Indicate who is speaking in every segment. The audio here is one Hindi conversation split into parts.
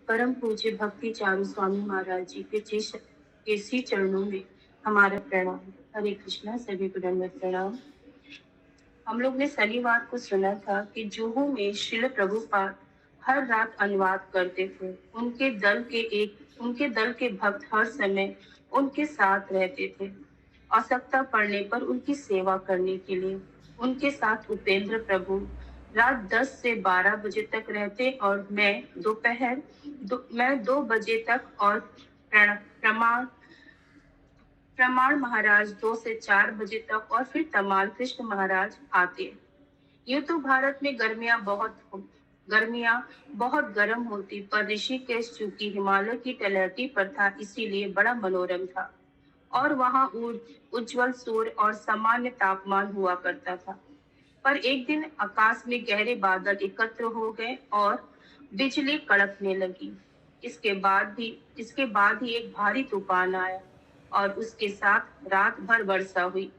Speaker 1: परम पूज्य भक्ति चारू स्वामी महाराज जी के श्री चरणों में हमारा प्रणाम। हरे कृष्णा, सभी को दंडवत प्रणाम। हम लोग ने शनिवार को सुना था कि जुहू में श्रील प्रभुपाद हर रात अनुवाद करते थे। उनके दल के भक्त हर समय उनके साथ रहते थे, आवश्यकता पड़ने पर उनकी सेवा करने के लिए। उनके साथ उपेंद्र प्रभु रात 10 से 12 बजे तक रहते और मैं 2 बजे तक, और प्रमाण प्रमाण महाराज 2 से 4 बजे तक, और फिर तमाल कृष्ण महाराज आते। ये तो भारत में गर्मियां बहुत गर्म होती, पर ऋषिकेश चूंकि हिमालय की तलहटी पर था, इसीलिए बड़ा मनोरम था और वहां उज्जवल सूर्य और सामान्य तापमान हुआ करता था। पर एक दिन आकाश में गहरे बादल एकत्र हो गए और बिजली कड़कने लगी। इसके बाद ही एक भारी तूफान आया और उसके साथ रात भर वर्षा हुई।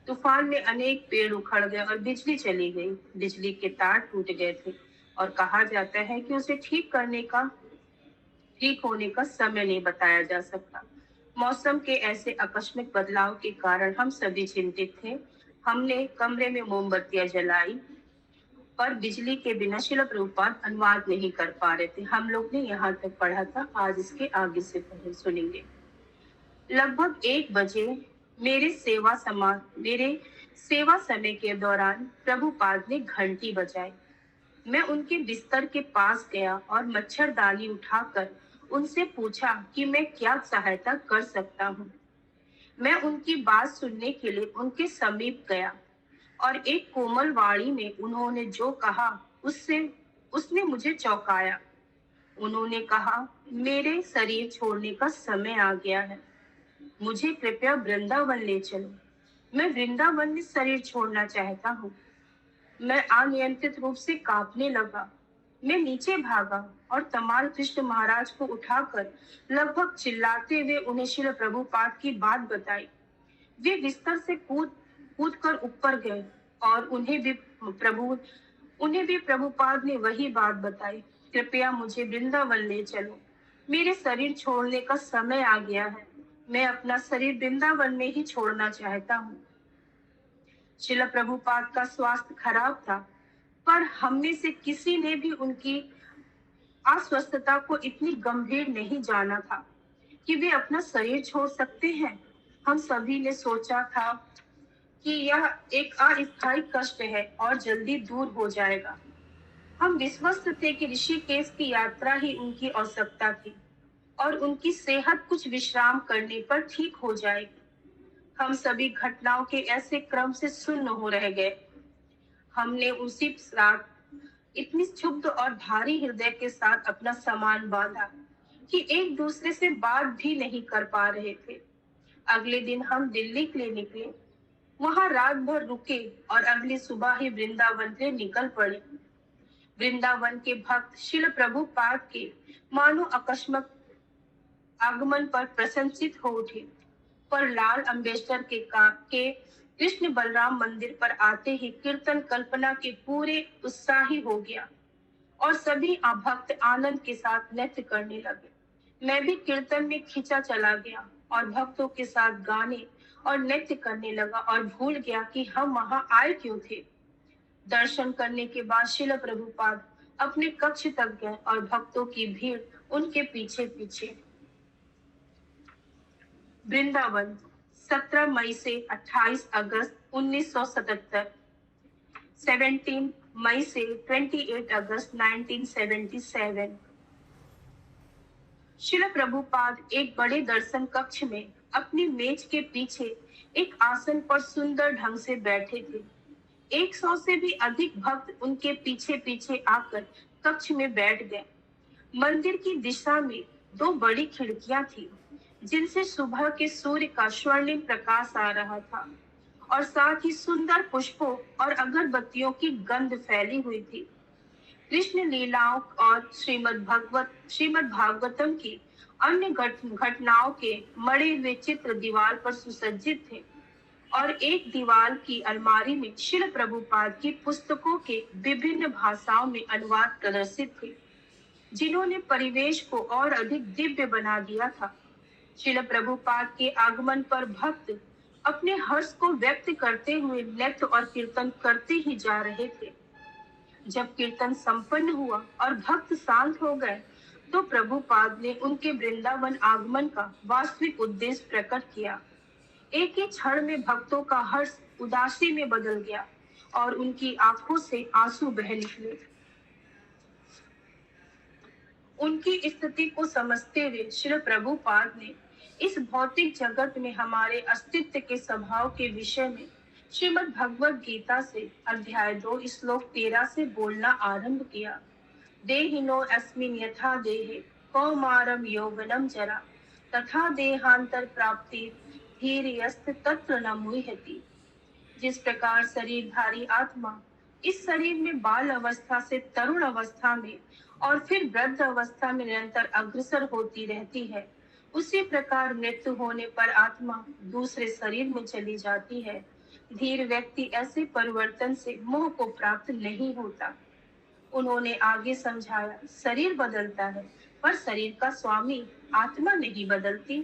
Speaker 1: तूफान में अनेक पेड़ उखड़ गए और बिजली चली गई। बिजली के तार टूट गए थे और कहा जाता है कि उसे ठीक होने का समय नहीं बताया जा सकता। मौसम के ऐसे आकस्मिक बदलाव के कारण हम सभी चिंतित थे। हमने कमरे में मोमबत्तियां जलाई, पर बिजली के बिना श्रील प्रभुपाद अनुवाद नहीं कर पा रहे थे। हम लोग ने यहाँ तक पढ़ा था, आज इसके आगे से पढ़े सुनेंगे। लगभग 1 बजे मेरे सेवा समय के दौरान प्रभुपाद ने घंटी बजाई। मैं उनके बिस्तर के पास गया और मच्छरदानी उठाकर उनसे पूछा कि मैं क्या सहायता कर सकता हूँ। मैं उनकी बात सुनने के लिए उनके समीप गया और एक कोमल वाणी में उन्होंने जो कहा उसने मुझे चौंकाया। उन्होंने कहा, मेरे शरीर छोड़ने का समय आ गया है, मुझे कृपया वृंदावन ले चलो। मैं वृंदावन में शरीर छोड़ना चाहता हूँ। मैं अनियंत्रित रूप से कांपने लगा। मैं नीचे भागा और तमाल कृष्ण महाराज को उठाकर लगभग चिल्लाते हुए उन्हें श्रील प्रभुपाद की बात बताई। वे बिस्तर से कूद कर ऊपर गए और उन्हें भी प्रभुपाद ने वही बात बताई। कृपया मुझे वृंदावन ले चलो, मेरे शरीर छोड़ने का समय आ गया है, मैं अपना शरीर वृंदावन में ही छोड़ना चाहता हूँ। श्रील प्रभुपाद का स्वास्थ्य खराब था, पर हम में से किसी ने भी उनकी अस्वस्थता को इतनी गंभीर नहीं जाना था कि वे अपना शरीर छोड़ सकते हैं। हम सभी ने सोचा था कि यह एक अस्थायी कष्ट है और जल्दी दूर हो जाएगा। हम विश्वस्त थे कि ऋषिकेश की यात्रा ही उनकी आवश्यकता थी और उनकी सेहत कुछ विश्राम करने पर ठीक हो जाएगी। हम सभी घटनाओं के ऐसे क्रम से सुन्न हो रह गए। हमने उसी रात इतनी क्षुब्ध और भारी हृदय के साथ अपना सामान बांधा कि एक दूसरे से बात भी नहीं कर पा रहे थे। अगले दिन हम दिल्ली के लिए निकले, वहां रात भर रुके और अगली सुबह ही वृंदावन से निकल पड़े। वृंदावन के भक्त श्रील प्रभुपाद के मानो अकस्मात आगमन पर प्रशंसित हो उठे, पर लाल अम्बेडकर के कृष्ण बलराम मंदिर पर आते ही कीर्तन कल्पना के पूरे उत्साही हो गया और सभी भक्त आनंद के साथ नृत्य करने लगे। मैं भी कीर्तन में खींचा चला गया और भक्तों के साथ गाने और नृत्य करने लगा और भूल गया कि हम वहां आए क्यों थे। दर्शन करने के बाद श्रील प्रभुपाद अपने कक्ष तक गए और भक्तों की भीड़ उनके पीछे पीछे। वृंदावन 17 मई से 28 अगस्त 1977, 17 मई से 28 अगस्त 1977। श्रील प्रभुपाद एक बड़े दर्शन कक्ष में अपनी मेज के पीछे एक आसन पर सुंदर ढंग से बैठे थे। 100 से भी अधिक भक्त उनके पीछे पीछे आकर कक्ष में बैठ गए। मंदिर की दिशा में 2 बड़ी खिड़कियां थी, जिनसे सुबह के सूर्य का स्वर्णिम प्रकाश आ रहा था और साथ ही सुंदर पुष्पों और अगरबत्तियों की गंध फैली हुई थी। कृष्ण लीलाओं और श्रीमद् भागवतम की अन्य घटनाओं के मढ़े हुए चित्र दीवार पर सुसज्जित थे और एक दीवार की अलमारी में श्रील प्रभुपाद की पुस्तकों के विभिन्न भाषाओं में अनुवाद प्रदर्शित थे। जिन्होंने परिवेश को और अधिक दिव्य बना दिया था। श्रील प्रभुपाद के आगमन पर भक्त अपने हर्ष को व्यक्त करते हुए नृत्य और कीर्तन करते ही जा रहे थे। जब कीर्तन संपन्न हुआ और भक्त शांत हो गए, तो प्रभुपाद ने उनके वृंदावन आगमन का वास्तविक उद्देश्य प्रकट किया। एक ही क्षण में भक्तों का हर्ष उदासी में बदल गया और उनकी आंखों से आंसू बह निकले। उनकी स्थिति को समझते हुए श्री प्रभुपाद ने इस भौतिक जगत में हमारे अस्तित्व के स्वभाव के विषय में श्रीमद् भगवद गीता से अध्याय 2 श्लोक 13 से बोलना आरंभ किया। देहिनो अस्मिन् यथा देहे कौमारम यौवनम जरा तथा देहांतर प्राप्ति धीर्यस्त तत्र न मुह्यति। जिस प्रकार शरीरधारी आत्मा इस शरीर में बाल अवस्था से तरुण अवस्था में और फिर वृद्ध अवस्था में निरंतर अग्रसर होती रहती है, उसी प्रकार मृत्यु होने पर आत्मा दूसरे शरीर में चली जाती है। धीर व्यक्ति ऐसे परिवर्तन से मोह को प्राप्त नहीं होता। उन्होंने आगे समझाया, शरीर बदलता है पर शरीर का स्वामी आत्मा नहीं बदलती।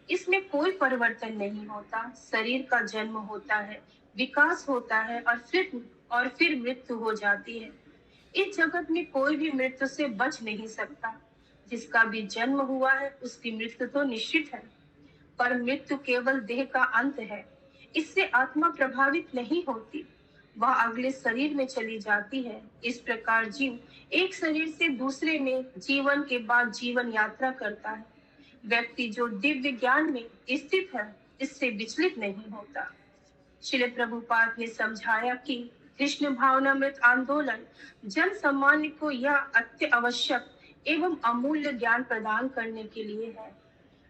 Speaker 1: इसमें कोई परिवर्तन नहीं होता। शरीर का जन्म होता है, विकास होता है और फिर मृत्यु हो जाती है। इस जगत में कोई भी मृत्यु से बच नहीं सकता। जिसका भी जन्म हुआ है उसकी मृत्यु तो निश्चित है, पर मृत्यु केवल देह का अंत है। इससे आत्मा प्रभावित नहीं होती, वह अगले शरीर में चली जाती है। इस प्रकार जीव एक शरीर से दूसरे में जीवन के बाद जीवन यात्रा करता है। व्यक्ति जो दिव्य ज्ञान में स्थित है, इससे विचलित नहीं होता। श्रील प्रभुपाद ने समझाया कि कृष्ण भावनामृत आंदोलन जन सामान्य को यह अत्य आवश्यक एवं अमूल्य ज्ञान प्रदान करने के लिए है।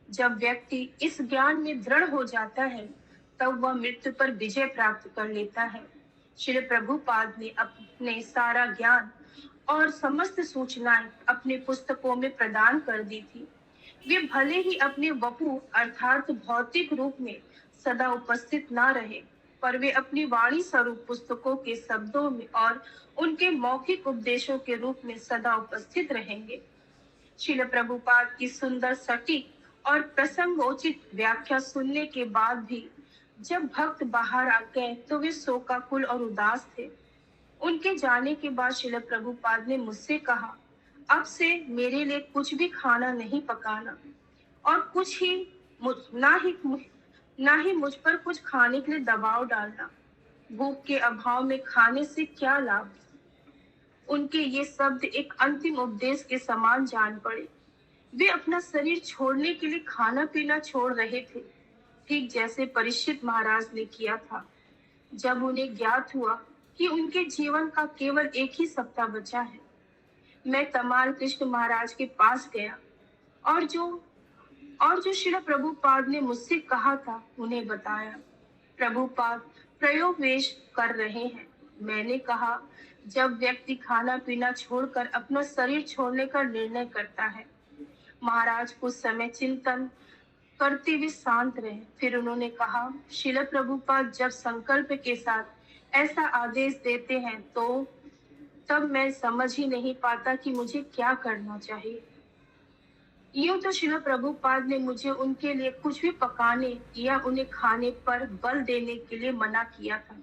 Speaker 1: जब व्यक्ति इस ज्ञान में दृढ़ हो जाता है, तब वह मृत्यु पर विजय प्राप्त कर लेता है। श्री प्रभुपाद ने अपने सारा ज्ञान और समस्त सूचनाएं अपने पुस्तकों में प्रदान कर दी थी। वे भले ही अपने वपु अर्थात भौतिक रूप में सदा उपस्थित ना रहे, पर वे अपनी वाणी स्वरूप पुस्तकों के शब्दों में और उनके मौखिक उपदेशों के रूप में सदा उपस्थित रहेंगे। श्रील प्रभुपाद की सुंदर सटीक और प्रसंगोचित व्याख्या सुनने के बाद भी जब भक्त बाहर आ गए तो वे शोकाकुल और उदास थे। उनके जाने के बाद श्रील प्रभुपाद ने मुझसे कहा, अब से मेरे लिए कुछ भी खाना नहीं पकाना और ना ही मुझ पर कुछ खाने के लिए दबाव डालना। भूख के अभाव में खाने से क्या लाभ। उनके ये शब्द एक अंतिम उपदेश के समान जान पड़े। वे अपना शरीर छोड़ने के लिए खाना पीना छोड़ रहे थे, ठीक जैसे परीक्षित महाराज ने किया था। जब उन्हें ज्ञात हुआ कि उनके जीवन का केवल एक ही सप्ताह बचा है, मैं तमाल कृष्ण महाराज के पास गया और जो श्री प्रभुपाद ने मुझसे कहा था उन्हें बताया। प्रभुपाद प्रयोगवेश कर रहे हैं। मैंने कहा, जब व्यक्ति खाना पीना छोड़कर अपना शरीर छोड़ने का निर्णय करता है। महाराज कुछ समय चिंतन करते हुए शांत रहे। फिर उन्होंने कहा, श्रील प्रभुपाद जब संकल्प के साथ ऐसा आदेश देते हैं तो तब मैं समझ ही नहीं पाता कि मुझे क्या करना चाहिए। यूं तो श्रील प्रभुपाद ने मुझे उनके लिए कुछ भी पकाने या उन्हें खाने पर बल देने के लिए मना किया था,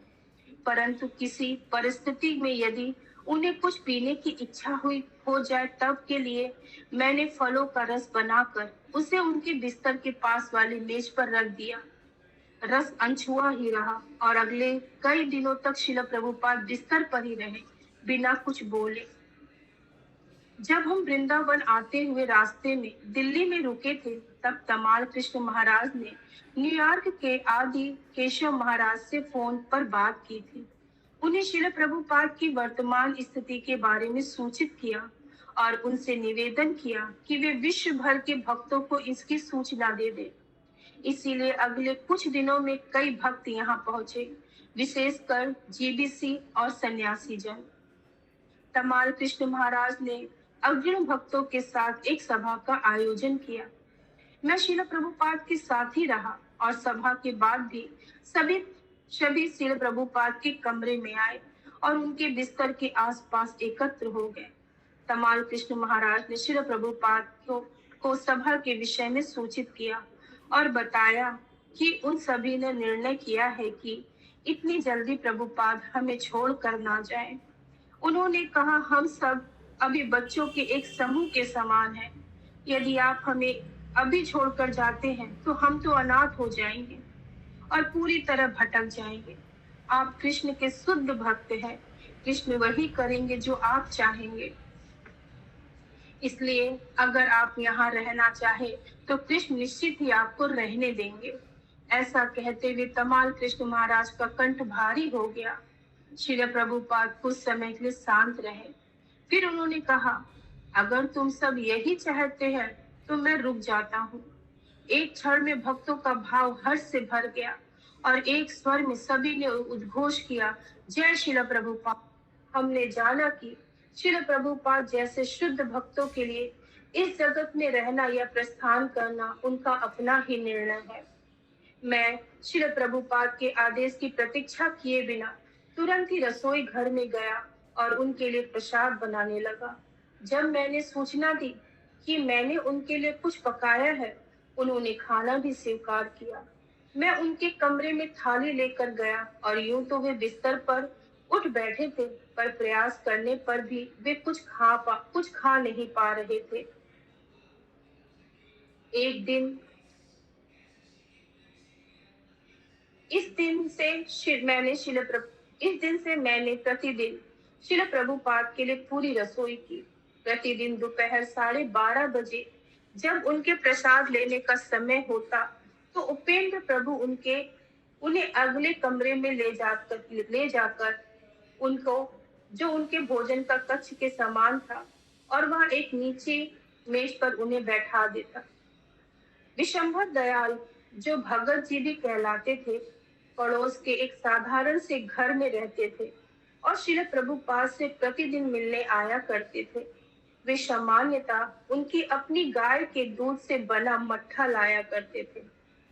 Speaker 1: परंतु किसी परिस्थिति में यदि उन्हें कुछ पीने की इच्छा हो जाए, तब के लिए मैंने फलों का रस बनाकर उसे उनके बिस्तर के पास वाली मेज पर रख दिया। रस अनछुआ ही रहा और अगले कई दिनों तक श्रील प्रभुपाद बिस्तर पर ही रहे, बिना कुछ बोले। जब हम वृंदावन आते हुए रास्ते में दिल्ली में रुके थे, तब तमाल कृष्ण महाराज ने न्यूयॉर्क के आदि केशव महाराज से फोन पर बात की थी। उन्हें श्रील प्रभुपाद की वर्तमान स्थिति के बारे में सूचित किया और उनसे निवेदन किया कि वे विश्व भर के भक्तों को इसकी सूचना दे दे। इसीलिए अगले कुछ दिनों में कई भक्त यहाँ पहुंचे, विशेषकर जीबीसी और सन्यासी जन। तमाल कृष्ण महाराज ने अग्रिम भक्तों के साथ एक सभा का आयोजन किया। मैं श्रील प्रभुपाद के साथ ही रहा और सभा के बाद भी सभी श्रील प्रभुपाद के कमरे में आए और उनके बिस्तर के आसपास एकत्र हो गए। तमाल कृष्ण महाराज ने श्री प्रभुपाद को सभा के विषय में सूचित किया और बताया कि उन सभी ने निर्णय किया है कि इतनी जल्दी प्रभुपाद हमें छोड़कर ना जाएं। उन्होंने कहा, हम सब अभी बच्चों के एक समूह के समान हैं। यदि आप हमें अभी छोड़कर जाते हैं तो हम तो अनाथ हो जाएंगे और पूरी तरह भटक जाएंगे। आप कृष्ण के शुद्ध भक्त हैं। कृष्ण वही करेंगे जो आप चाहेंगे। इसलिए अगर आप यहाँ रहना चाहे तो कृष्ण निश्चित ही आपको रहने देंगे। ऐसा कहते हुए तमाल कृष्ण महाराज का कंठ भारी हो गया। श्री प्रभुपाद कुछ समय के लिए शांत रहे। फिर उन्होंने कहा, अगर तुम सब यही चाहते हैं तो मैं रुक जाता हूँ। एक क्षण में भक्तों का भाव हर्ष से भर गया और एक स्वर में सभी ने उद्घोष किया, जय श्रील प्रभुपाद। हमने जाना कि श्रील प्रभुपाद जैसे शुद्ध भक्तों के लिए इस जगत में रहना या प्रस्थान करना उनका अपना ही निर्णय है। मैं श्रील प्रभुपाद के आदेश की प्रतीक्षा किए बिना तुरंत ही रसोई घर में गया और उनके लिए प्रसाद बनाने लगा। जब मैंने सूचना दी कि मैंने उनके लिए कुछ पकाया है, उन्होंने खाना भी स्वीकार किया। मैं उनके कमरे में थाली लेकर गया और यूं तो वे बिस्तर पर उठ बैठे थे, पर प्रयास करने पर भी वे कुछ खा नहीं पा रहे थे। एक दिन इस दिन से मैंने प्रतिदिन श्रील प्रभुपाद के लिए पूरी रसोई की। प्रतिदिन दोपहर 12:30 बजे जब उनके प्रसाद लेने का समय होता तो उपेंद्र प्रभु उन्हें अगले कमरे में ले जाकर उनको जो उनके भोजन का कक्ष के समान था और वहां एक नीचे मेज पर उन्हें बैठा देता। विशंभर दयाल, जो भगत जी भी कहलाते थे, पड़ोस के एक साधारण से घर में रहते थे और श्रील प्रभुपाद से प्रतिदिन मिलने आया करते थे। वे सामान्यतः उनकी अपनी गाय के दूध से बना मट्ठा लाया करते थे,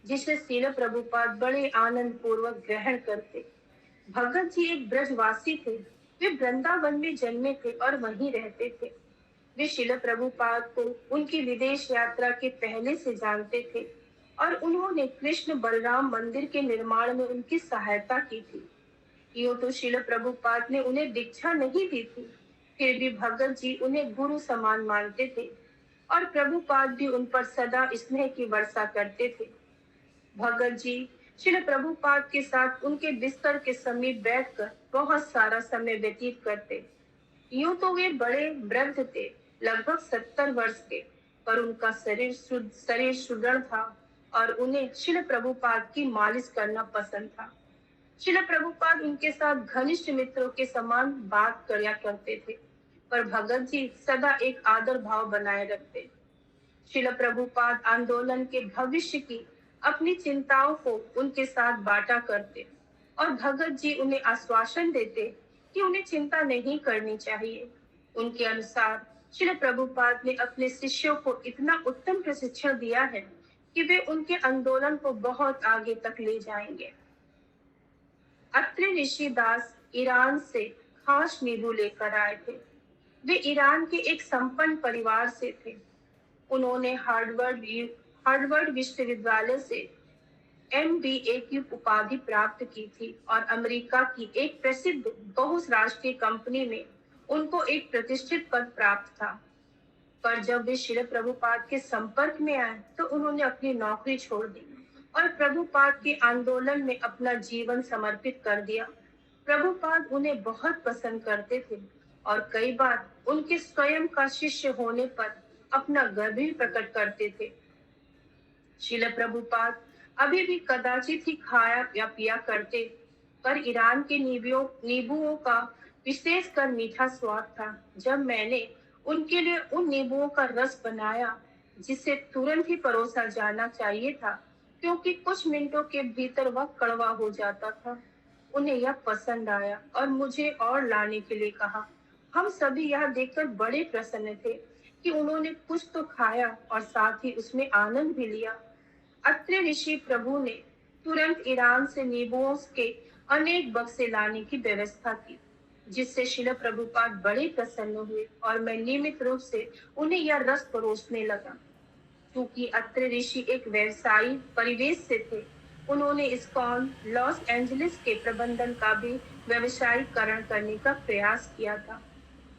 Speaker 1: जिसे श्रील प्रभुपाद बड़े आनंद पूर्वक ग्रहण करते। भगत जी एक ब्रजवासी थे। वे वृंदावन में जन्मे थे और वहीं रहते थे। वे श्रील प्रभुपाद को उनकी विदेश यात्रा के पहले से जानते थे और उन्होंने कृष्ण बलराम मंदिर के निर्माण में उनकी सहायता की थी। यूं तो श्रील प्रभुपाद ने उन्हें दीक्षा नहीं दी थी, फिर भी भगत जी उन्हें गुरु समान मानते थे और प्रभुपाद भी उन पर सदा स्नेह की वर्षा करते थे। भगत जी श्रील प्रभुपाद के साथ उनके बिस्तर के समीप बैठकर बहुत सारा समय व्यतीत करते। यूं तो वे बड़े वृद्ध थे, लगभग 70 वर्ष के, पर उनका शरीर सुदृढ़ था और उन्हें श्रील प्रभुपाद की मालिश करना पसंद था। श्रील प्रभुपाद उनके साथ घनिष्ठ मित्रों के समान बात किया करते थे, पर भगत जी सदा एक आदर भाव बनाए रखते। श्रील प्रभुपाद आंदोलन के भविष्य की अपनी चिंताओं को उनके साथ बांटा करते और भगत जी उन्हें आश्वासन देते कि उन्हें चिंता नहीं करनी चाहिए। उनके अनुसार श्रील प्रभुपाद ने अपने शिष्यों को इतना उत्तम प्रशिक्षण दिया है कि वे उनके आंदोलन को बहुत आगे तक ले जाएंगे। अत्रि ऋषि दास ईरान से खास नींबू लेकर आए थे। वे ईरान के एक संपन्न परिवार से थे। उन्होंने हार्वर्ड विश्वविद्यालय से MBA की उपाधि प्राप्त की थी और अमेरिका की एक प्रसिद्ध बहुराष्ट्रीय कंपनी में उनको एक प्रतिष्ठित पद प्राप्त था। पर जब वे श्रील प्रभुपाद के संपर्क में आए तो उन्होंने अपनी नौकरी छोड़ दी और प्रभुपाद के आंदोलन में अपना जीवन समर्पित कर दिया। प्रभुपाद उन्हें बहुत पसंद करते थे और कई बार उनके स्वयं का शिष्य होने पर अपना गर्व भी प्रकट करते थे। श्रील प्रभुपाद अभी भी कदाचित ही खाया या पिया करते, पर ईरान के नींबुओं का विशेषकर मीठा स्वाद था। जब मैंने उनके लिए उन नींबुओं का रस बनाया जिसे तुरंत ही परोसा जाना चाहिए था, क्योंकि कुछ मिनटों के भीतर वह कड़वा हो जाता था, उन्हें यह पसंद आया और मुझे और लाने के लिए कहा। हम सभी यह देखकर बड़े प्रसन्न थे कि उन्होंने कुछ तो खाया और साथ ही उसमें आनंद भी लिया। अत्रि ऋषि प्रभु ने तुरंत ईरान से नींबुओं के अनेक बक्से लाने की व्यवस्था की। जिससे शिल प्रभुपाद बड़े प्रसन्न हुए और मैं नियमित रूप से उन्हें यह रस परोसने लगा। क्योंकि अत्रि ऋषि एक व्यवसायी परिवेश से थे, उन्होंने इस्कॉन लॉस एंजलिस के प्रबंधन का भी व्यवसायीकरण करने का प्रयास किया था।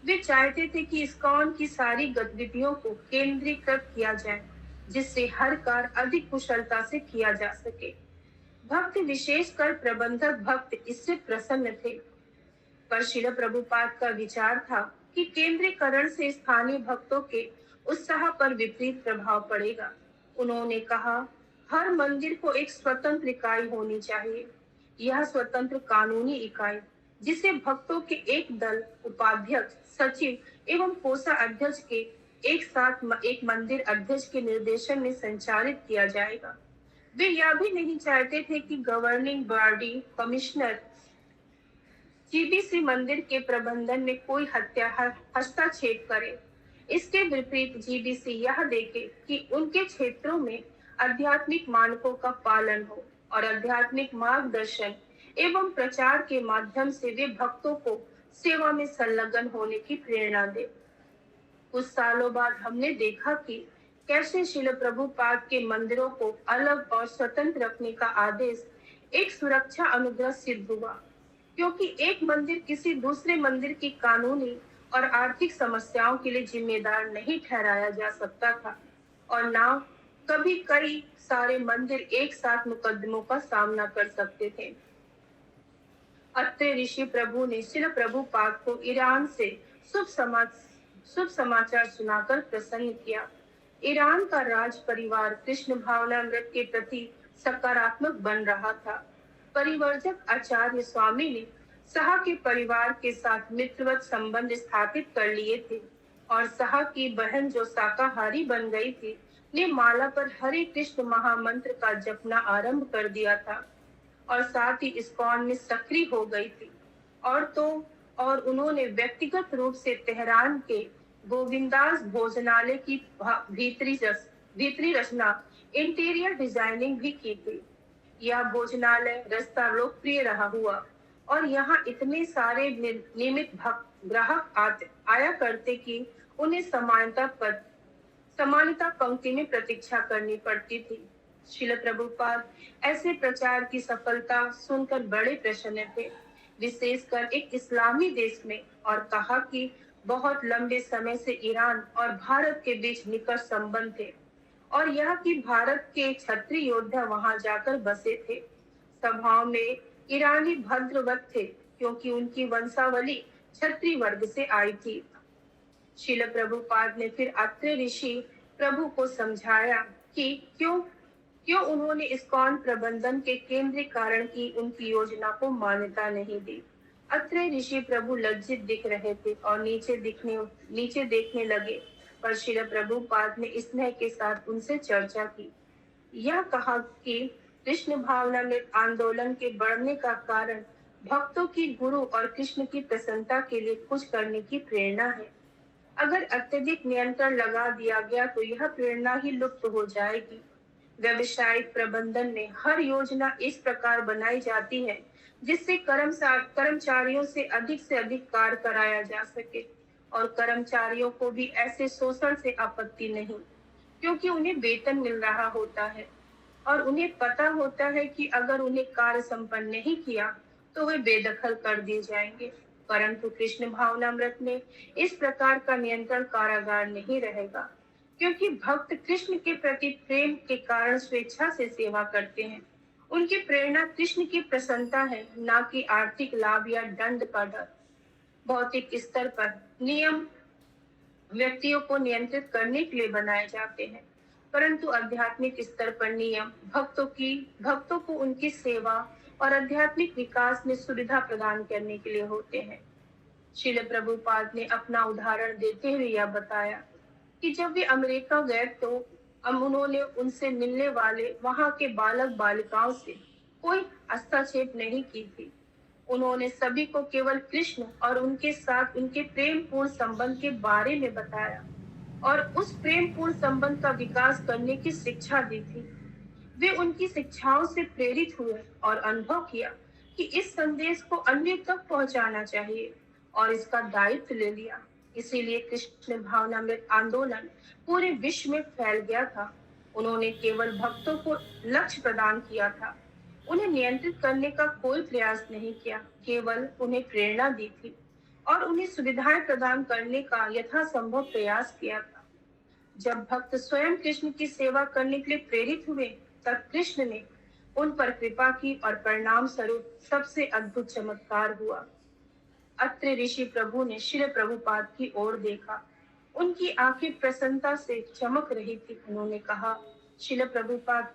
Speaker 1: वे चाहते थे कि इस्कॉन की सारी गतिविधियों को केंद्रीकृत किया जाए, जिससे हर कार्य अधिक कुशलता से किया जा सके। भक्त, विशेषकर प्रबंधक भक्त, इससे प्रसन्न थे। पर शिल प्रभुपाद का विचार था कि केंद्रीकरण से स्थानीय भक्तों के उत्साह पर विपरीत प्रभाव पड़ेगा। उन्होंने कहा, हर मंदिर को एक स्वतंत्र इकाई होनी चाहिए। यह स्वतंत्र कानूनी इकाई, जिसे भक्तों के एक दल, उपाध्यक्ष, सचिव एवं कोषाध्यक्ष के एक साथ एक मंदिर अध्यक्ष के निर्देशन में संचालित किया जाएगा। वे यह भी नहीं चाहते थे कि गवर्निंग बॉडी कमिश्नर जीबीसी मंदिर के प्रबंधन में कोई हस्तक्षेप करे। इसके विपरीत जीबीसी यह देखे कि उनके क्षेत्रों में आध्यात्मिक मानकों का पालन हो और आध्यात्मिक मार्गदर्शन एवं प्रचार के माध्यम से वे भक्तों को सेवा में संलग्न होने की प्रेरणा दे। कुछ सालों बाद हमने देखा कि कैसे शिल प्रभुपाद के मंदिरों को अलग और स्वतंत्र रखने का आदेश एक सुरक्षा अनुग्रह सिद्ध हुआ, क्योंकि एक मंदिर किसी दूसरे मंदिर की कानूनी और आर्थिक समस्याओं के लिए जिम्मेदार नहीं ठहराया जा सकता था और ना कभी कई सारे मंदिर एक साथ मुकदमों का सामना कर सकते थे। अत्रि ऋषि प्रभु ने शिल प्रभुपाद को ईरान से शुभ समाचार सुनाकर प्रसन्न किया। ईरान का राज परिवार कृष्ण भावनामृत के प्रति सकारात्मक बन रहा था। परिवर्जक आचार्य स्वामी ने साहा के परिवार के साथ मित्रवत संबंध स्थापित कर लिए थे और साहा की बहन, जो शाकाहारी बन गई थी, ने माला पर हरे कृष्ण महामंत्र का जपना आरंभ कर दिया था और साथ ही इस्कॉन में सक्रिय हो गई थी। और उन्होंने व्यक्तिगत रूप से तेहरान के गोविंदास भोजनालय की भीतरी रचना, इंटीरियर डिजाइनिंग भी की थी। यह भोजनालय रास्ता लोकप्रिय रहा हुआ और यहाँ इतने सारे नियमित ग्राहक आया करते कि उन्हें समानता पंक्ति में प्रतीक्षा करनी पड़ती थी। शिल प्रभुपाद ऐसे प्रचार की सफलता सुनकर बड़े प्रसन्न थे, विशेषकर एक इस्लामी देश में, और कहा कि बहुत लंबे समय से ईरान और भारत के बीच निकट संबंध थे और यह कि भारत के क्षत्रिय योद्धा वहां जाकर बसे थे। सभाओं में ईरानी भद्रवत थे, क्योंकि उनकी वंशावली क्षत्रिय वर्ग से आई थी। शिल प्रभुपाद ने फिर अत्रि ऋषि प्रभु को समझाया कि क्यों उन्होंने इस्कॉन प्रबंधन के केंद्रीकरण की उनकी योजना को मान्यता नहीं दी। अत्रि ऋषि प्रभु लज्जित दिख रहे थे और नीचे देखने लगे, पर शिल प्रभुपाद ने स्नेह के साथ उनसे चर्चा की। यह कहा कि कृष्ण भावना में आंदोलन के बढ़ने का कारण भक्तों की गुरु और कृष्ण की प्रसन्नता के लिए कुछ करने की प्रेरणा है। अगर अत्यधिक नियंत्रण लगा दिया गया तो यह प्रेरणा ही लुप्त हो जाएगी। व्यवसायिक प्रबंधन में हर योजना इस प्रकार बनाई जाती है जिससे कर्मचारियों से अधिक कार्य कराया जा सके, और कर्मचारियों को भी ऐसे शोषण से आपत्ति नहीं, क्योंकि उन्हें वेतन मिल रहा होता है और उन्हें पता होता है कि अगर उन्हें कार्य संपन्न नहीं किया तो वे बेदखल कर दिए जाएंगे। परंतु कृष्ण भावनामृत में इस प्रकार का नियंत्रण कारागार नहीं रहेगा, क्योंकि भक्त कृष्ण के प्रति प्रेम के कारण स्वेच्छा से सेवा करते हैं। उनकी प्रेरणा कृष्ण की प्रसन्नता है, ना कि आर्थिक लाभ या दंड का डर। भौतिक स्तर पर नियम व्यक्तियों को नियंत्रित करने के लिए बनाए जाते हैं, परंतु आध्यात्मिक स्तर पर नियम भक्तों को उनकी सेवा और आध्यात्मिक विकास में सुविधा प्रदान करने के लिए होते हैं। शिल प्रभुपाद ने अपना उदाहरण देते हुए यह बताया कि जब वे अमेरिका गए तो उन्होंने उनसे मिलने वाले वहां के बालक बालिकाओं से कोई हस्तक्षेप नहीं की थी। उन्होंने सभी को केवल कृष्ण और उनके साथ उनके प्रेम पूर्ण संबंध के बारे में बताया और उस प्रेम पूर्ण संबंध का विकास करने की शिक्षा दी थी। वे उनकी शिक्षाओं से प्रेरित हुए और अनुभव किया कि इस संदेश को अन्य तक पहुंचाना चाहिए और इसका दायित्व ले लिया। इसीलिए कृष्ण भावनामृत आंदोलन पूरे विश्व में फैल गया था। उन्होंने केवल भक्तों को लक्ष्य प्रदान किया था, उन्हें नियंत्रित करने का कोई प्रयास नहीं किया, केवल उन्हें प्रेरणा दी थी और उन्हें सुविधाएं प्रदान करने का यथासंभव प्रयास किया था। जब भक्त स्वयं कृष्ण की सेवा करने के लिए प्रेरित हुए, तब कृष्ण ने उन पर कृपा की और परिणाम स्वरूप सबसे अद्भुत चमत्कार हुआ। अत्रि ऋषि प्रभु ने श्री प्रभुपाद की ओर देखा। उनकी आंखें प्रसन्नता से चमक रही थी। उन्होंने कहा, श्री प्रभुपाद,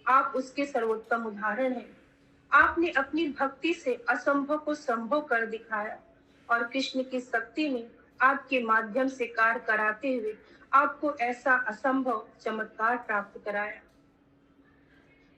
Speaker 1: आप उसके सर्वोत्तम उदाहरण हैं। आपने अपनी भक्ति से असंभव को संभव कर दिखाया और कृष्ण की शक्ति में आपके माध्यम से कार्य कराते हुए आपको ऐसा असंभव चमत्कार प्राप्त कराया।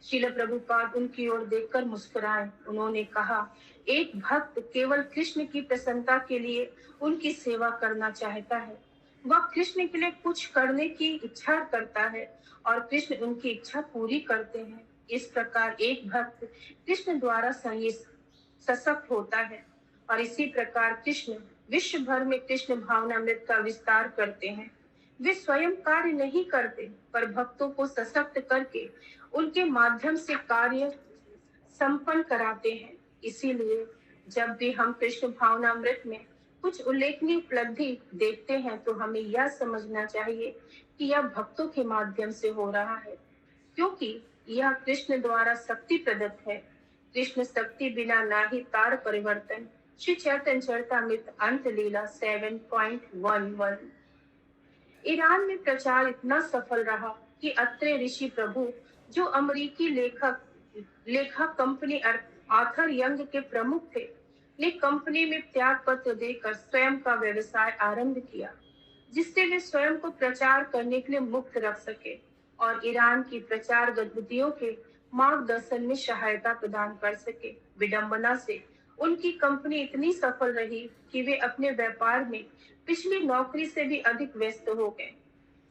Speaker 1: श्रील प्रभुपाद उनकी ओर देखकर मुस्कुराए। उन्होंने कहा, एक भक्त केवल कृष्ण की प्रसन्नता के लिए उनकी सेवा करना चाहता है। वह कृष्ण के लिए कुछ करने की इच्छा करता है और कृष्ण उनकी इच्छा पूरी करते हैं। इस प्रकार एक भक्त कृष्ण द्वारा सशक्त होता है और इसी प्रकार कृष्ण विश्व भर में कृष्ण भावनामृत का विस्तार करते हैं। वे स्वयं कार्य नहीं करते, पर भक्तों को सशक्त करके उनके माध्यम से कार्य संपन्न कराते हैं। इसीलिए जब भी हम कृष्ण भावनामृत में कुछ उल्लेखनीय उपलब्धि देखते हैं, तो हमें यह समझना चाहिए कि यह भक्तों के माध्यम से हो रहा है, क्योंकि यह कृष्ण द्वारा शक्ति प्रदत्त है। कृष्ण शक्ति बिना ना ही तार परिवर्तन। श्री चैतन्य चरितामृत अंत लीला 7.11। ईरान में प्रचार इतना सफल रहा कि अत्रे ऋषि प्रभु, जो अमेरिकी लेखक कंपनी आर्थर यंग के प्रमुख थे, ने कंपनी में त्याग पत्र देकर स्वयं का व्यवसाय आरंभ किया, जिससे वे स्वयं को प्रचार करने के लिए मुक्त रख सके और ईरान की प्रचार गतिविधियों के मार्गदर्शन में सहायता प्रदान कर सके। विडंबना से उनकी कंपनी इतनी सफल रही कि वे अपने व्यापार में पिछली नौकरी से भी अधिक व्यस्त हो गए।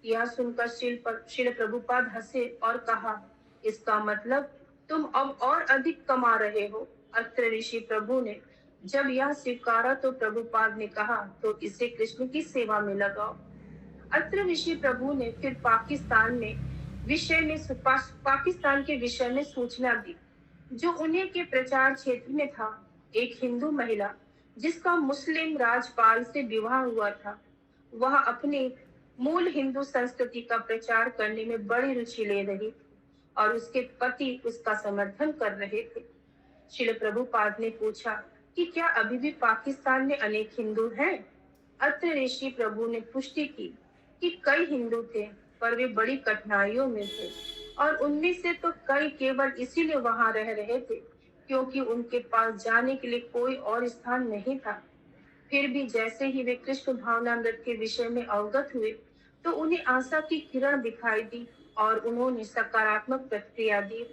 Speaker 1: यह सुनकर श्रील प्रभुपाद हंसे और कहा, इसका मतलब तुम अब और अधिक कमा रहे हो। अत्र ऋषि प्रभु ने जब यह स्वीकारा तो प्रभुपाद ने कहा, तो इसे कृष्ण की सेवा में लगाओ। अत्र ऋषि प्रभु ने फिर पाकिस्तान के विषय में सूचना दी, जो उन्हीं के प्रचार क्षेत्र में था। एक हिंदू महिला, जिसका मुस्लिम राजपाल से विवाह हुआ था, वह अपनी मूल हिंदू संस्कृति का प्रचार करने में बड़ी रुचि ले रही थी और उसके पति उसका समर्थन कर रहे थे। श्रील प्रभुपाद ने पूछा कि क्या अभी भी पाकिस्तान में अनेक हिंदू हैं? अत्र ऋषि प्रभु ने पुष्टि की कि कई हिंदू थे, पर वे बड़ी कठिनाइयों में थे और उनमें से तो कई केवल इसीलिए वहां रह रहे थे क्योंकि उनके पास जाने के लिए कोई और स्थान नहीं था। फिर भी जैसे ही वे कृष्ण भावनामृत के विषय में अवगत हुए, तो उन्हें आशा की किरण दिखाई दी और उन्होंने सकारात्मक प्रतिक्रिया दी।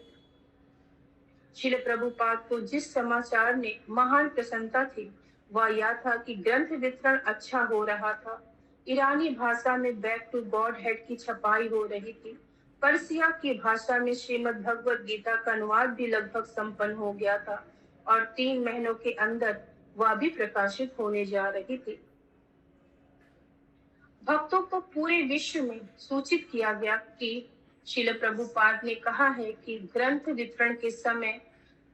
Speaker 1: श्रील प्रभुपाद को जिस समाचार ने महान प्रसन्नता थी, वह यह था कि ग्रंथ वितरण अच्छा हो रहा था। ईरानी भाषा में बैक टू गॉड हेड की छपाई हो रही थी। पर्सिया की भाषा में श्रीमद् भगवद गीता का अनुवाद भी लगभग संपन्न हो गया था और 3 महीनों के अंदर वह भी प्रकाशित होने जा रही थी। भक्तों को पूरे विश्व में सूचित किया गया कि श्रील प्रभुपाद ने कहा है कि ग्रंथ वितरण के समय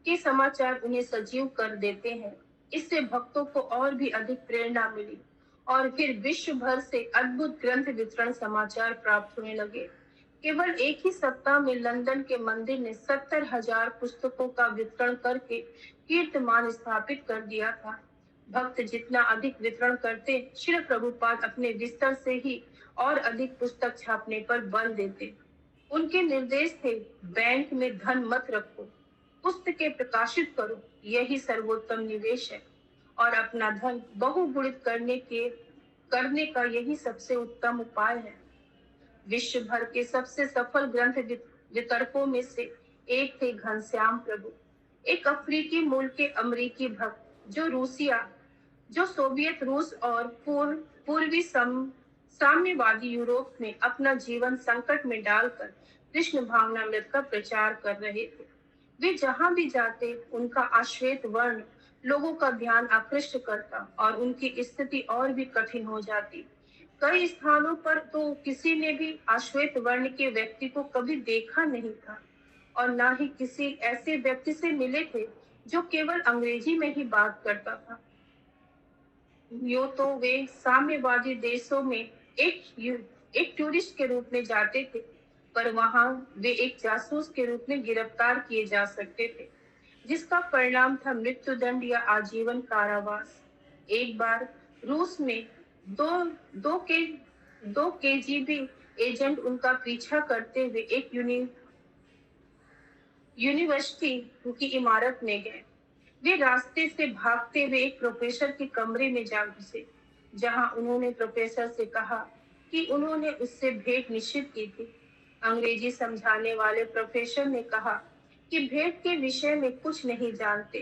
Speaker 1: के समाचार उन्हें सजीव कर देते हैं। इससे भक्तों को और भी अधिक प्रेरणा मिली और फिर विश्व भर से अद्भुत ग्रंथ वितरण समाचार प्राप्त होने लगे। केवल एक ही सप्ताह में लंदन के मंदिर ने 70,000 पुस्तकों का वितरण करके कीर्तिमान स्थापित कर दिया था। भक्त जितना अधिक वितरण करते, श्री प्रभुपाद अपने विस्तार से ही और अधिक पुस्तक छापने पर बल देते। उनके निर्देश थे, बैंक में धन मत रखो, पुस्तकें प्रकाशित करो, यही सर्वोत्तम निवेश है और अपना धन बहुगुणित करने का यही सबसे उत्तम उपाय है। विश्व भर के सबसे सफल ग्रंथ वितरकों में से एक थे घनश्याम प्रभु, एक अफ्रीकी मूल के अमेरिकी भक्त जो सोवियत रूस और पूर्वी साम्यवादी यूरोप में अपना जीवन संकट में डालकर कृष्ण भावनामृत का प्रचार कर रहे थे। वे जहां भी जाते, उनका आश्वेत वर्ण लोगों का ध्यान आकृष्ट करता और उनकी स्थिति और भी कठिन हो जाती। कई स्थानों पर तो किसी ने भी अश्वेत वर्ण के व्यक्ति को कभी देखा नहीं था और ना ही किसी ऐसे व्यक्ति से मिले थे जो केवल अंग्रेजी में ही बात करता था। यूं तो वे साम्यवादी देशों में एक टूरिस्ट के रूप में जाते थे, पर वहां वे एक जासूस के रूप में गिरफ्तार किए जा सकते थे, जिसका परिणाम था मृत्युदंड या आजीवन कारावास। एक बार रूस में दो दो के दो केजीबी एजेंट उनका पीछा करते हुए एक यूनिवर्सिटी की इमारत में गए। वे रास्ते से भागते हुए एक प्रोफेसर के कमरे में जा घुसे, जहां उन्होंने प्रोफेसर से कहा कि उन्होंने उससे भेंट निश्चित की थी। अंग्रेजी समझाने वाले प्रोफेसर ने कहा कि भेंट के विषय में कुछ नहीं जानते,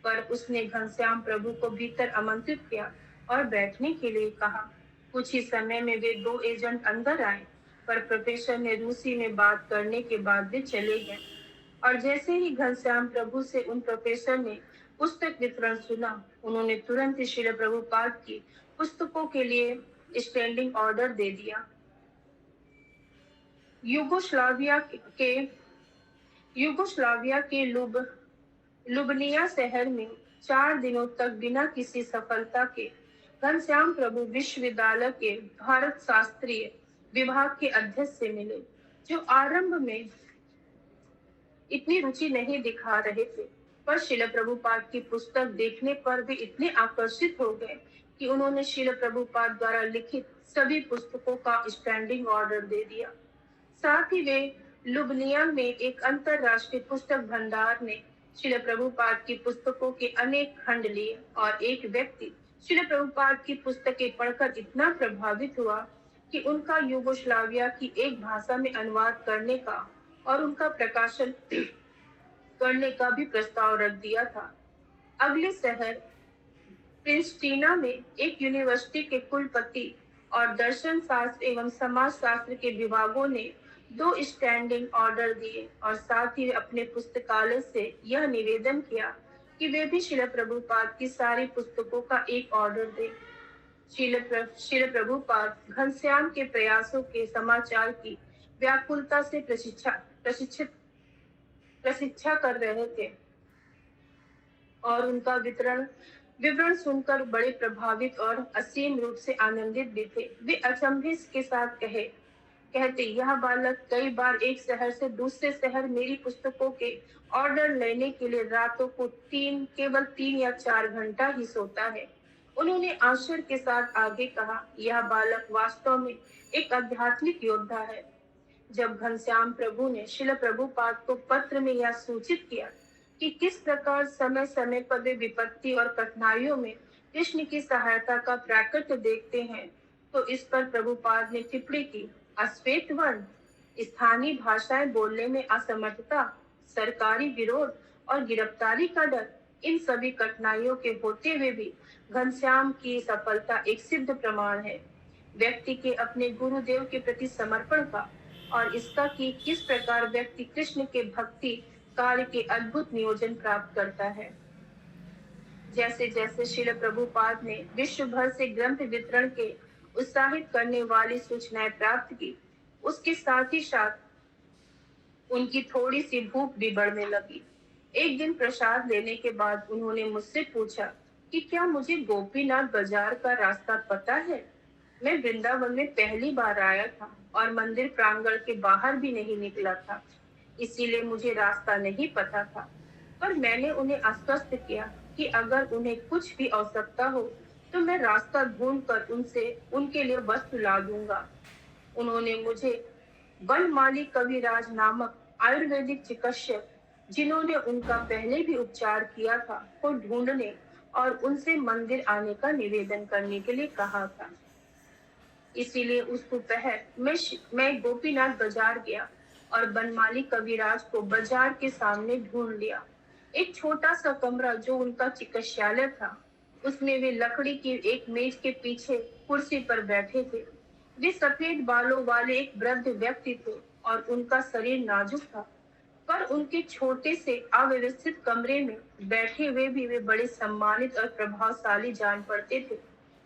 Speaker 1: पर उसने घनश्याम प्रभु को भीतर आमंत्रित किया और बैठने के लिए कहा। कुछ ही समय में वे दो एजेंट अंदर आए, पर प्रोफेसर ने रूसी में बात करने के बाद वे चले गए। और जैसे ही घनश्याम प्रभु से उन प्रोफेसर ने पुस्तक वितरण सुना, उन्होंने तुरंत ही श्रील प्रभुपाद की पुस्तकों के लिए स्टैंडिंग ऑर्डर दे दिया। यूगोस्लाविया के यूगोस्लाविया के लुबनिया शहर में 4 दिनों तक बिना किसी सफलता के घनश्याम प्रभु विश्वविद्यालय के भारत शास्त्रीय विभाग के अध्यक्ष से मिले, जो आरंभ में इतनी रुचि नहीं दिखा रहे थे, पर श्रील प्रभुपाद की पुस्तक देखने पर वे इतने आकर्षित हो गए कि उन्होंने श्रील प्रभुपाद द्वारा लिखित सभी पुस्तकों का स्टैंडिंग ऑर्डर दे दिया। साथ ही वे लुबनिया में एक अंतरराष्ट्रीय पुस्तक भंडार ने श्रील प्रभुपाद की पुस्तकों के अनेक खंड लिए और एक व्यक्ति श्रील प्रभुपाद की पुस्तकें पढ़कर इतना प्रभावित हुआ कि उनका यूगोस्लाविया की एक भाषा में अनुवाद करने का और उनका प्रकाशन करने का भी प्रस्ताव रख दिया था। अगले शहर प्रिंस्टिना में एक यूनिवर्सिटी के कुलपति और दर्शन शास्त्र एवं समाज शास्त्र के विभागों ने 2 स्टैंडिंग ऑर्डर दिए और साथ ही अपने पुस्तकालय से यह निवेदन किया कि वे भी श्रील प्रभुपाद की सारी पुस्तकों का एक ऑर्डर दें। श्रील प्रभुपाद घनश्याम के प्रयासों के समाचार की व्याकुलता से प्रतीक्षा कर रहे थे और उनका विवरण सुनकर बड़े प्रभावित और असीम रूप से आनंदित भी थे। वे अचंभे के साथ कहते, यह बालक कई बार एक शहर से दूसरे शहर मेरी पुस्तकों के ऑर्डर लेने के लिए रातों को केवल 3 या 4 घंटा ही सोता है। उन्होंने आश्चर्य के साथ आगे कहा, यह बालक वास्तव में एक आध्यात्मिक योद्धा है। जब घनश्याम प्रभु ने श्रील प्रभुपाद को पत्र में यह सूचित किया कि किस प्रकार समय समय पर वे विपत्ति और कठिनाइयों में कृष्ण की सहायता का प्राकट्य देखते हैं, तो इस पर प्रभुपाद ने टिप्पणी की, अश्वेत वर्ण, स्थानीय भाषाएं बोलने में असमर्थता, सरकारी विरोध और गिरफ्तारी का डर, इन सभी कठिनाइयों के होते हुए भी घनश्याम की सफलता एक सिद्ध प्रमाण है व्यक्ति के अपने गुरुदेव के प्रति समर्पण का, और इसका कि किस प्रकार व्यक्ति कृष्ण के भक्ति कार्य के अद्भुत नियोजन प्राप्त करता है। जैसे जैसे श्रील प्रभुपाद ने विश्व भर से ग्रंथ वितरण के उत्साहित करने वाली सूचनाएं प्राप्त की, उसके साथ ही साथ उनकी थोड़ी सी भूख भी बढ़ने लगी। एक दिन प्रसाद लेने के बाद उन्होंने मुझसे पूछा कि क्या मुझे गोपीनाथ बाजार का रास्ता पता है। मैं वृंदावन में पहली बार आया था और मंदिर प्रांगण के बाहर भी नहीं निकला था, इसीलिए मुझे रास्ता नहीं पता था, पर मैंने उन्हें आश्वस्त किया कि अगर उन्हें कुछ भी आवश्यकता हो तो मैं रास्ता ढूंढकर उनके लिए वस्तु ला दूंगा। उन्होंने मुझे बनमाली कविराज नामक आयुर्वेदिक चिकित्सक, जिन्होंने उनका पहले भी उपचार किया था, को ढूंढने और उनसे मंदिर आने का निवेदन करने के लिए कहा था। इसीलिए उस दोपहर मैं गोपीनाथ बाजार गया और बनमाली कविराज को बाजार के सामने ढूंढ लिया। एक छोटा सा कमरा जो उनका चिकित्सालय था, उसमें वे लकड़ी की एक मेज के पीछे कुर्सी पर बैठे थे। वे सफेद बालों वाले एक वृद्ध व्यक्ति थे और उनका शरीर नाजुक था। पर उनके छोटे से अव्यवस्थित कमरे में बैठे हुए भी वे बड़े सम्मानित और प्रभावशाली जान पड़ते थे।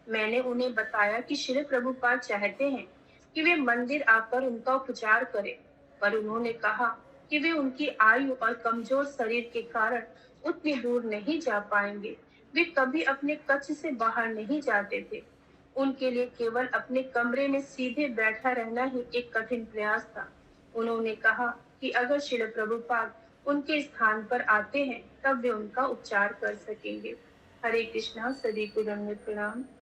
Speaker 1: मैंने उन्हें बताया कि श्री प्रभुपाद चाहते हैं कि वे मंदिर आकर उनका उपचार करें, पर उन्होंने कहा कि वे उनकी आयु और कमजोर शरीर के कारण उतनी दूर नहीं जा पाएंगे। वे कभी अपने कक्ष से बाहर नहीं जाते थे। उनके लिए केवल अपने कमरे में सीधे बैठा रहना ही एक कठिन प्रयास था। उन्होंने कहा कि अगर श्रील प्रभुपाद उनके स्थान पर आते हैं, तब वे उनका उपचार कर सकेंगे। हरे कृष्णा, सभी को दंडवत प्रणाम।